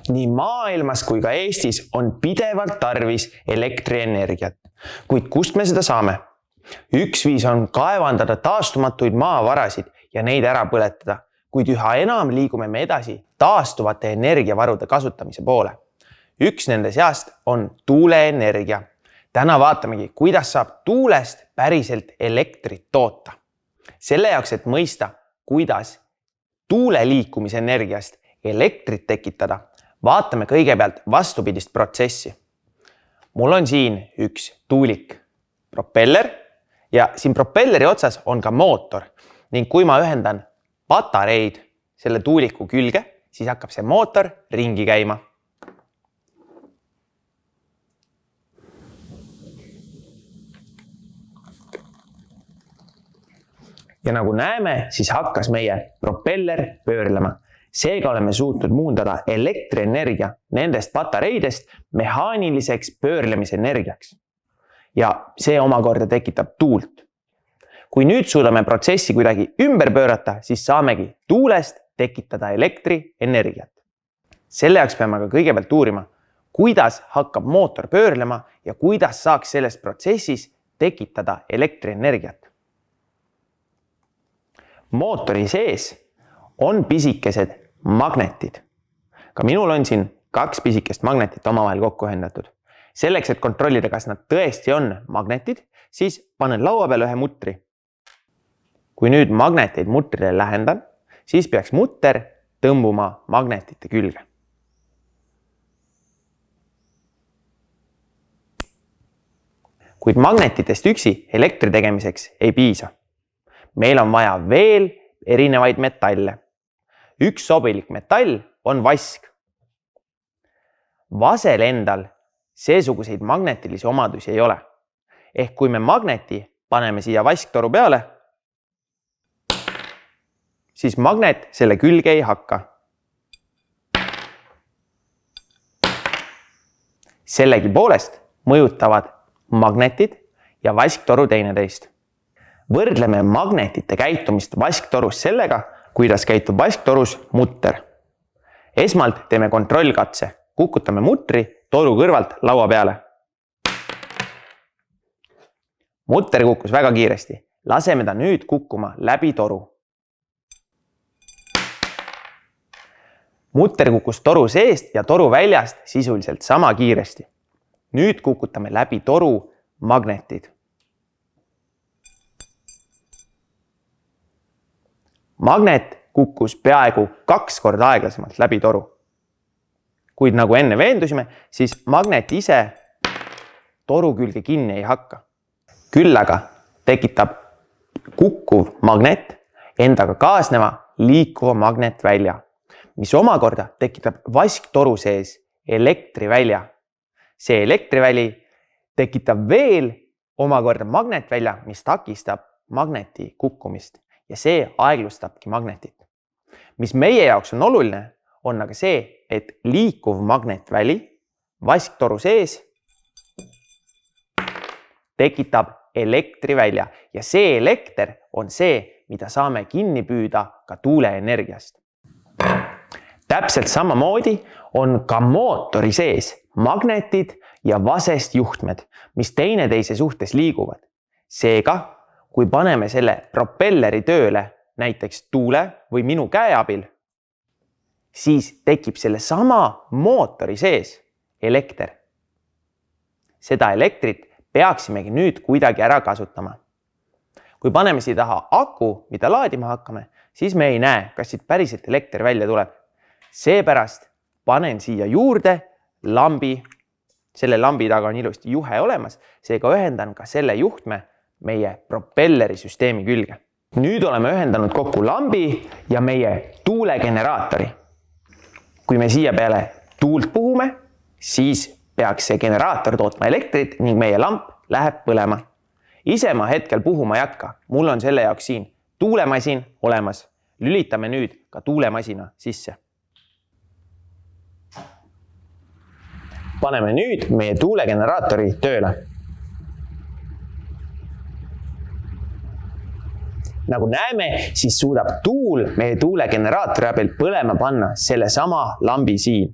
Nii maailmas kui ka Eestis on pidevalt tarvis elektrienergiat, kuid kust me seda saame? Üks viis on kaevandada taastumatuid maavarasid ja neid ära põletada, kuid üha enam liigume me edasi taastuvate energiavarude kasutamise poole. Üks nende seast on tuuleenergia. Täna vaatamegi, kuidas saab tuulest päriselt elektrit toota. Selle jaoks, et mõista, kuidas tuule liikumisenergiast elektrit tekitada, vaatame kõigepealt vastupidist protsessi. Mul on siin üks tuulik, propeller ja siin propelleri otsas on ka mootor ning kui ma ühendan patareid selle tuuliku külge, siis hakkab see mootor ringi käima. Ja nagu näeme, siis hakkas meie propeller pöörlema. Seega oleme suutnud muundada elektrienergia nendest patareidest mehaaniliseks pöörlemisenergiaks. Ja see omakorda tekitab tuult. Kui nüüd suudame protsessi kuidagi ümber pöörata, siis saamegi tuulest tekitada elektrienergiat. Selle jaoks peame aga kõigepealt uurima, kuidas hakkab mootor pöörlema ja kuidas saaks selles protsessis tekitada elektrienergiat. Mootori sees on pisikesed magnetid. Ka minul on siin 2 pisikest magnetit omavahel kokku ühendatud. Selleks, et kontrollida, kas nad tõesti on magnetid, siis panen laua peale ühe mutri. Kui nüüd magneteid mutrile lähendan, siis peaks mutter tõmbuma magnetite külge. Kuid magnetitest üksi elektri tegemiseks ei piisa. Meil on vaja veel erinevaid metalle. Üks sobilik metall on vask. Vasel endal seesuguseid magnetilisi omadusi ei ole. Ehk kui me magneti paneme siia vasktoru peale, siis magnet selle külge ei hakka. Sellegipoolest mõjutavad magnetid ja vasktoru teineteist. Võrdleme magnetite käitumist vasktorus sellega, kuidas käitub vasktorus mutter. Esmalt teeme kontrollkatse. Kukutame mutri toru kõrvalt laua peale. Mutter kukkus väga kiiresti. Laseme ta nüüd kukkuma läbi toru. Mutter kukkus toru seest ja toru väljast sisuliselt sama kiiresti. Nüüd kukutame läbi toru magnetid. Magnet kukkus peaaegu 2 korda aeglasemalt läbi toru. Kuid nagu enne veendusime, siis magnet ise toru külge kinni ei hakka. Küll aga tekitab kukkuv magnet endaga kaasneva liikuva magnetvälja, mis omakorda tekitab vasktoru sees elektrivälja. See elektriväli tekitab veel omakorda magnetvälja, mis takistab magneti kukkumist. Ja see aeglustabki magnetit. Mis meie jaoks on oluline, on aga see, et liikuv magnetväli vasktoru sees tekitab elektrivälja ja see elekter on see, mida saame kinni püüda ka tuuleenergiast. Täpselt samamoodi on ka mootori sees magnetid ja vasest juhtmed, mis teineteise suhtes liiguvad. Seega, kui paneme selle propelleri tööle näiteks tuule või minu käe abil, siis tekib selle sama mootori sees elekter. Seda elektrit peaksimegi nüüd kuidagi ära kasutama. Kui paneme siia taha aku, mida laadima hakkame, siis me ei näe, kas siit päriselt elekter välja tuleb. Seepärast panen siia juurde lambi. Selle lambi taga on ilusti juhe olemas, seega ühendan ka selle juhtme meie propelleri süsteemi külge. Nüüd oleme ühendanud kokku lambi ja meie tuulegeneraatori. Kui me siia peale tuult puhume, siis peaks see generaator tootma elektrit ning meie lamp läheb põlema. Ise ma hetkel puhuma ei hakka. Mul on selle jaoks siin tuulemasin olemas. Lülitame nüüd ka tuulemasina sisse. Paneme nüüd meie tuulegeneraatori tööle. Nagu näeme, siis suudab tuul meie tuulegeneraatori abil põlema panna selle sama lambi siin.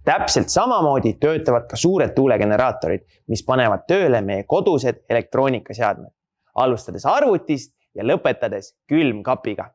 Täpselt samamoodi töötavad ka suured tuulegeneraatorid, mis panevad tööle meie kodused elektroonikaseadmed, alustades arvutist ja lõpetades külmkapiga.